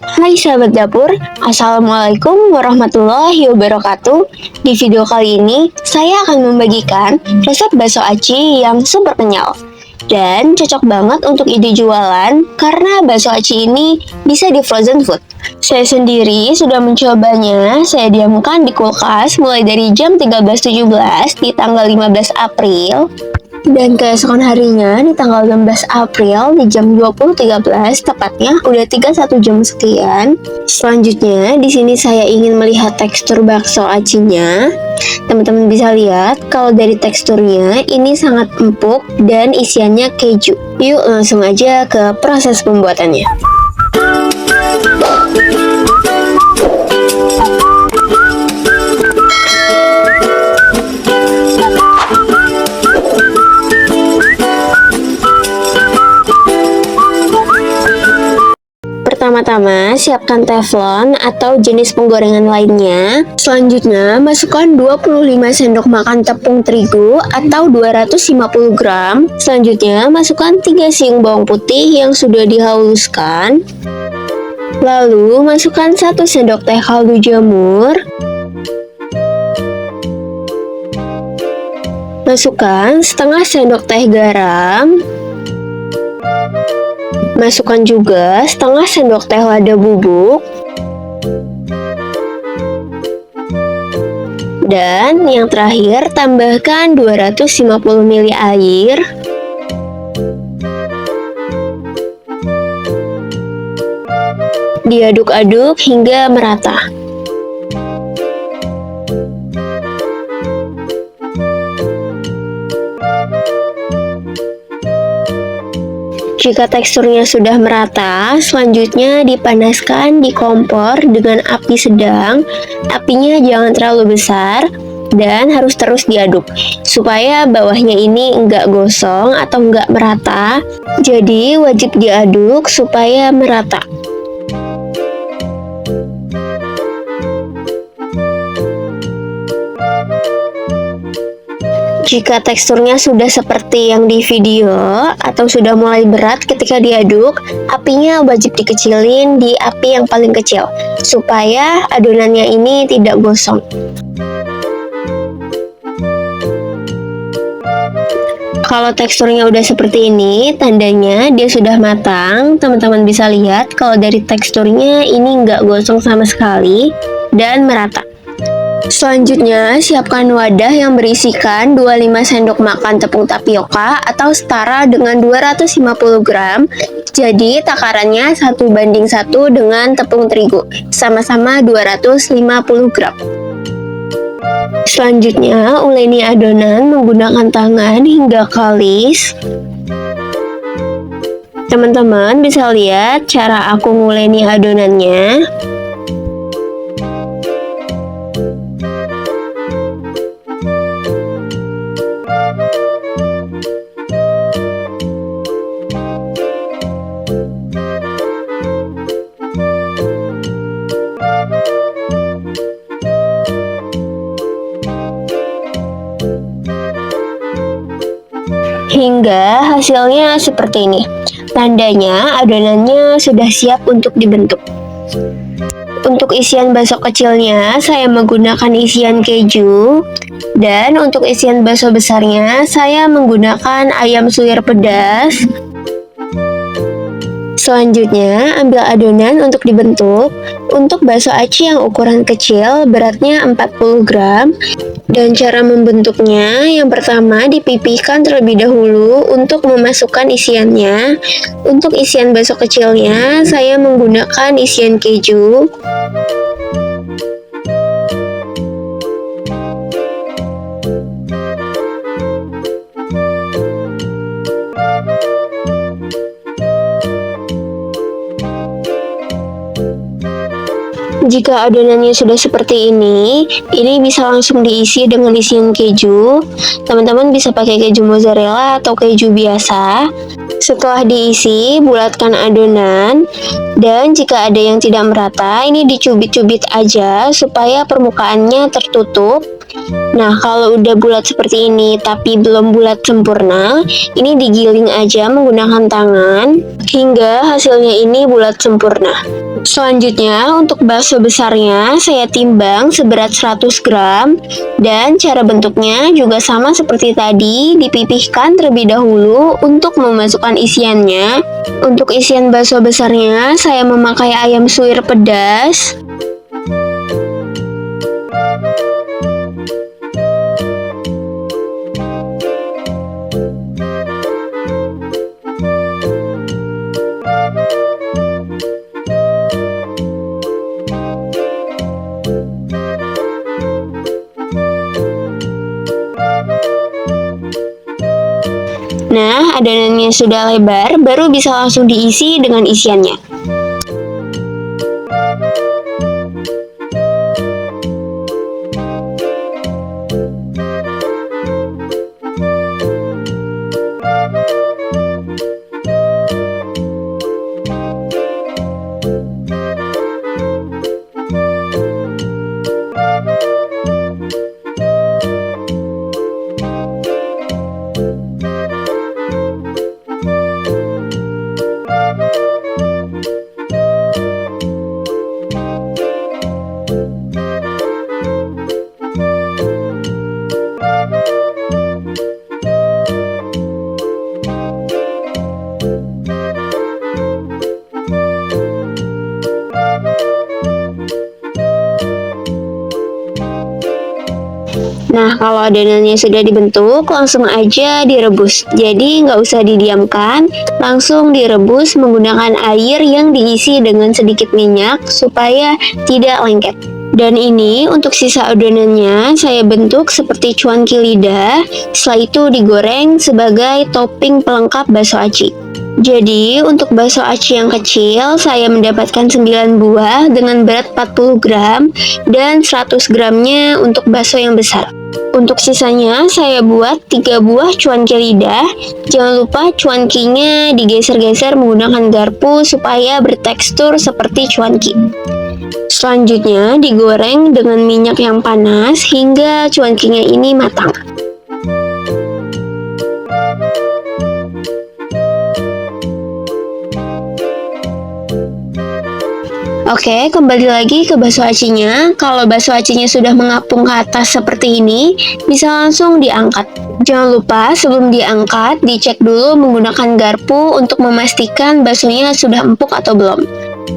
Hai sahabat dapur, Assalamualaikum warahmatullahi wabarakatuh. Di video kali ini, saya akan membagikan resep bakso aci yang super kenyal dan cocok banget untuk ide jualan karena bakso aci ini bisa di frozen food. Saya sendiri sudah mencobanya, saya diamkan di kulkas mulai dari jam 13.17 di tanggal 15 April dan keesokan harinya di tanggal 16 April di jam 20.13 tepatnya udah 31 jam sekian. Selanjutnya di sini saya ingin melihat tekstur bakso acinya. Teman-teman bisa lihat kalau dari teksturnya ini sangat empuk dan isiannya keju. Yuk langsung aja ke proses pembuatannya. Pertama-tama, siapkan teflon atau jenis penggorengan lainnya. Selanjutnya, masukkan 25 sendok makan tepung terigu atau 250 gram. Selanjutnya, masukkan 3 siung bawang putih yang sudah dihaluskan. Lalu, masukkan 1 sendok teh kaldu jamur. Masukkan setengah sendok teh garam. Masukkan juga setengah sendok teh lada bubuk. Dan yang terakhir, tambahkan 250 ml air. Diaduk-aduk hingga merata. Jika teksturnya sudah merata, selanjutnya dipanaskan di kompor dengan api sedang. Apinya jangan terlalu besar dan harus terus diaduk supaya bawahnya ini enggak gosong atau enggak merata. Jadi wajib diaduk supaya merata. Jika teksturnya sudah seperti yang di video atau sudah mulai berat ketika diaduk, apinya wajib dikecilin di api yang paling kecil supaya adonannya ini tidak gosong. Kalau teksturnya udah seperti ini, tandanya dia sudah matang. Teman-teman bisa lihat kalau dari teksturnya ini nggak gosong sama sekali dan merata. Selanjutnya, siapkan wadah yang berisikan 25 sendok makan tepung tapioka atau setara dengan 250 gram. Jadi, takarannya 1:1 dengan tepung terigu, sama-sama 250 gram. Selanjutnya, uleni adonan menggunakan tangan hingga kalis. Teman-teman bisa lihat cara aku nguleni adonannya. Hingga hasilnya seperti ini. Tandanya adonannya sudah siap untuk dibentuk. Untuk isian bakso kecilnya, saya menggunakan isian keju. Dan untuk isian bakso besarnya, saya menggunakan ayam suwir pedas. Selanjutnya, ambil adonan untuk dibentuk. Untuk bakso aci yang ukuran kecil, beratnya 40 gram. Dan cara membentuknya, yang pertama dipipihkan terlebih dahulu untuk memasukkan isiannya. Untuk isian bakso kecilnya, saya menggunakan isian keju. Jika adonannya sudah seperti ini bisa langsung diisi dengan isian keju. Teman-teman bisa pakai keju mozzarella atau keju biasa. Setelah diisi, bulatkan adonan. Dan jika ada yang tidak merata, ini dicubit-cubit aja supaya permukaannya tertutup. Nah, kalau udah bulat seperti ini tapi belum bulat sempurna, ini digiling aja menggunakan tangan hingga hasilnya ini bulat sempurna. Selanjutnya, untuk bakso besarnya saya timbang seberat 100 gram dan cara bentuknya juga sama seperti tadi, dipipihkan terlebih dahulu untuk memasukkan isiannya. Untuk isian bakso besarnya saya memakai ayam suwir pedas, Nah, adonannya sudah lebar, baru bisa langsung diisi dengan isiannya. Nah, kalau adonannya sudah dibentuk, langsung aja direbus. Jadi, nggak usah didiamkan, langsung direbus menggunakan air yang diisi dengan sedikit minyak supaya tidak lengket. Dan ini untuk sisa adonannya saya bentuk seperti cuanki lidah, setelah itu digoreng sebagai topping pelengkap bakso aci. Jadi, untuk bakso aci yang kecil, saya mendapatkan 9 buah dengan berat 40 gram dan 100 gramnya untuk bakso yang besar. Untuk sisanya, saya buat 3 buah cuanki lidah. Jangan lupa cuankinya digeser-geser menggunakan garpu supaya bertekstur seperti cuanki. Selanjutnya, digoreng dengan minyak yang panas hingga cuankinya ini matang. Oke, kembali lagi ke bakso acinya. Kalau bakso acinya sudah mengapung ke atas seperti ini, bisa langsung diangkat. Jangan lupa sebelum diangkat, dicek dulu menggunakan garpu untuk memastikan baksonya sudah empuk atau belum.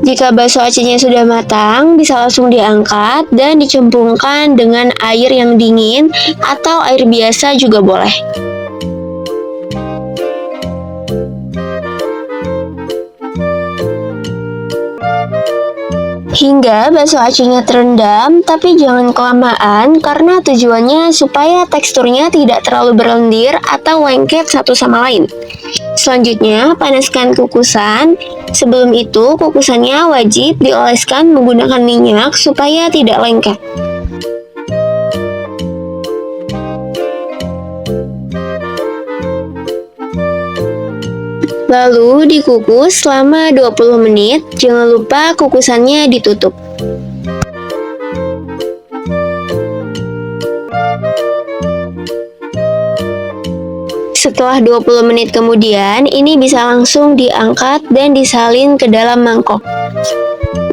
Jika bakso acinya sudah matang, bisa langsung diangkat dan dicemplungkan dengan air yang dingin atau air biasa juga boleh. Hingga bakso acinya terendam, tapi jangan kelamaan karena tujuannya supaya teksturnya tidak terlalu berlendir atau lengket satu sama lain. Selanjutnya, panaskan kukusan. Sebelum itu, kukusannya wajib dioleskan menggunakan minyak supaya tidak lengket. Lalu dikukus selama 20 menit, jangan lupa kukusannya ditutup. Setelah 20 menit kemudian, ini bisa langsung diangkat dan disalin ke dalam mangkok.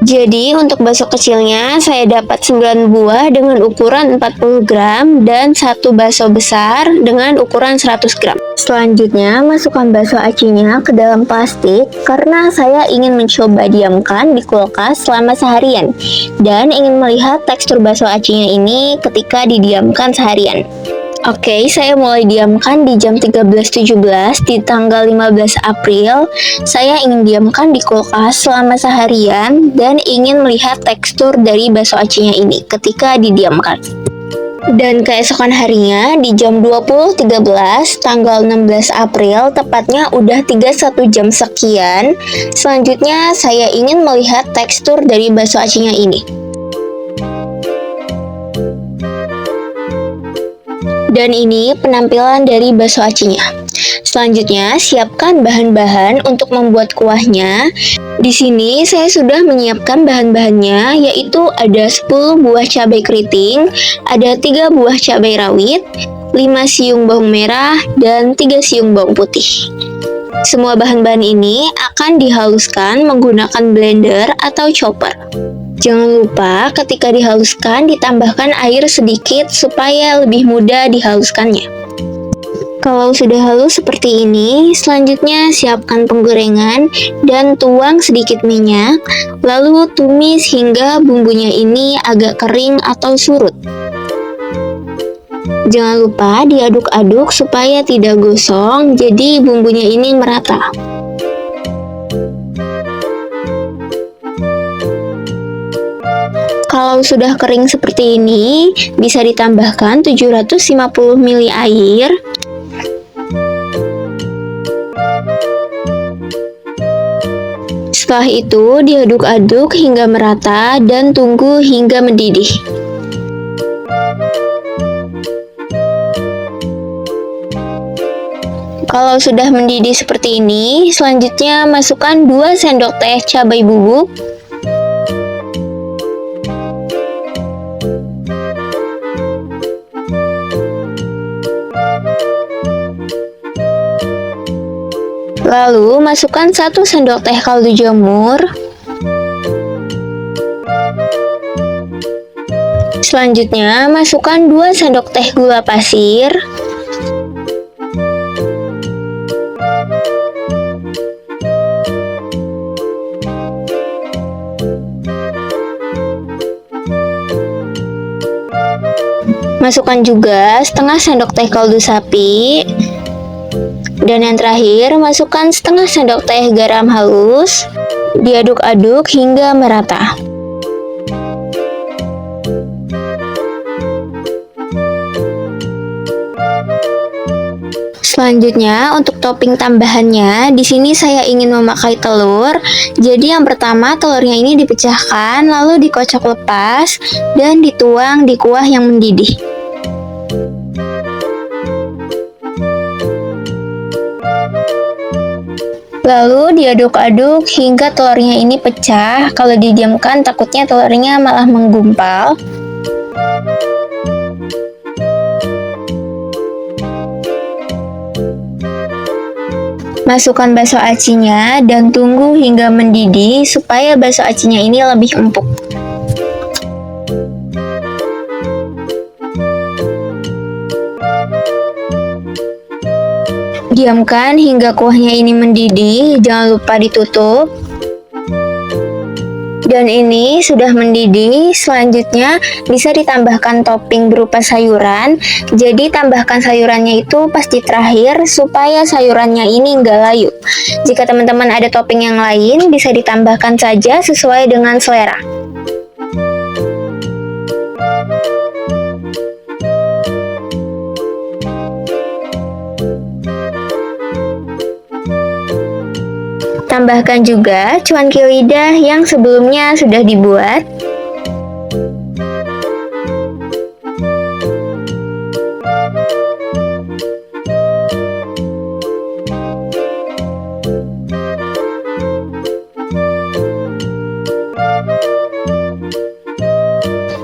Jadi untuk bakso kecilnya saya dapat 9 buah dengan ukuran 40 gram dan satu bakso besar dengan ukuran 100 gram. Selanjutnya masukkan bakso acinya ke dalam plastik karena saya ingin mencoba diamkan di kulkas selama seharian dan ingin melihat tekstur bakso acinya ini ketika didiamkan seharian. Oke, saya mulai diamkan di jam 13.17 di tanggal 15 April. Saya ingin diamkan di kulkas selama seharian dan ingin melihat tekstur dari bakso acinya ini ketika didiamkan. Dan keesokan harinya di jam 20.13 tanggal 16 April, tepatnya udah 31 jam sekian. Selanjutnya saya ingin melihat tekstur dari bakso acinya ini. Dan ini penampilan dari bakso acinya. Selanjutnya, siapkan bahan-bahan untuk membuat kuahnya. Di sini saya sudah menyiapkan bahan-bahannya, yaitu ada 10 buah cabai keriting, ada 3 buah cabai rawit, 5 siung bawang merah, dan 3 siung bawang putih. Semua bahan-bahan ini akan dihaluskan menggunakan blender atau chopper. Jangan lupa ketika dihaluskan ditambahkan air sedikit supaya lebih mudah dihaluskannya. Kalau sudah halus seperti ini, selanjutnya siapkan penggorengan dan tuang sedikit minyak, lalu tumis hingga bumbunya ini agak kering atau surut. Jangan lupa diaduk-aduk supaya tidak gosong, jadi bumbunya ini merata. Kalau sudah kering seperti ini, bisa ditambahkan 750 ml air. Setelah itu, diaduk-aduk hingga merata dan tunggu hingga mendidih. Kalau sudah mendidih seperti ini, selanjutnya masukkan 2 sendok teh cabai bubuk, lalu masukkan 1 sendok teh kaldu jamur. Selanjutnya, masukkan 2 sendok teh gula pasir. Masukkan juga setengah sendok teh kaldu sapi. Dan yang terakhir, masukkan setengah sendok teh garam halus. Diaduk-aduk hingga merata. Selanjutnya, untuk topping tambahannya, di sini saya ingin memakai telur. Jadi yang pertama, telurnya ini dipecahkan, lalu dikocok lepas, dan dituang di kuah yang mendidih. Lalu diaduk-aduk hingga telurnya ini pecah. Kalau didiamkan takutnya telurnya malah menggumpal. Masukkan bakso acinya dan tunggu hingga mendidih supaya bakso acinya ini lebih empuk. Diamkan hingga kuahnya ini mendidih, jangan lupa ditutup. Dan ini sudah mendidih. Selanjutnya bisa ditambahkan topping berupa sayuran. Jadi tambahkan sayurannya itu pas di terakhir supaya sayurannya ini enggak layu. Jika teman-teman ada topping yang lain, bisa ditambahkan saja sesuai dengan selera. Tambahkan juga cuanki lidah yang sebelumnya sudah dibuat.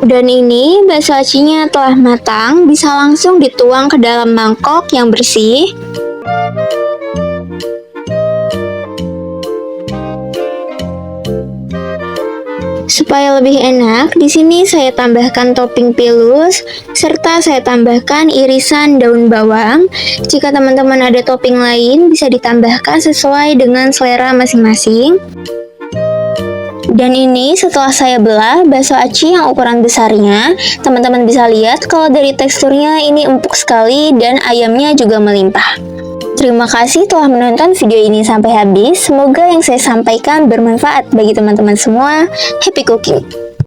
Dan ini bakso acinya telah matang, bisa langsung dituang ke dalam mangkok yang bersih. Supaya lebih enak, di sini saya tambahkan topping pilus, serta saya tambahkan irisan daun bawang. Jika teman-teman ada topping lain, bisa ditambahkan sesuai dengan selera masing-masing. Dan ini setelah saya belah bakso aci yang ukuran besarnya, teman-teman bisa lihat kalau dari teksturnya ini empuk sekali dan ayamnya juga melimpah. Terima kasih telah menonton video ini sampai habis. Semoga yang saya sampaikan bermanfaat bagi teman-teman semua. Happy cooking!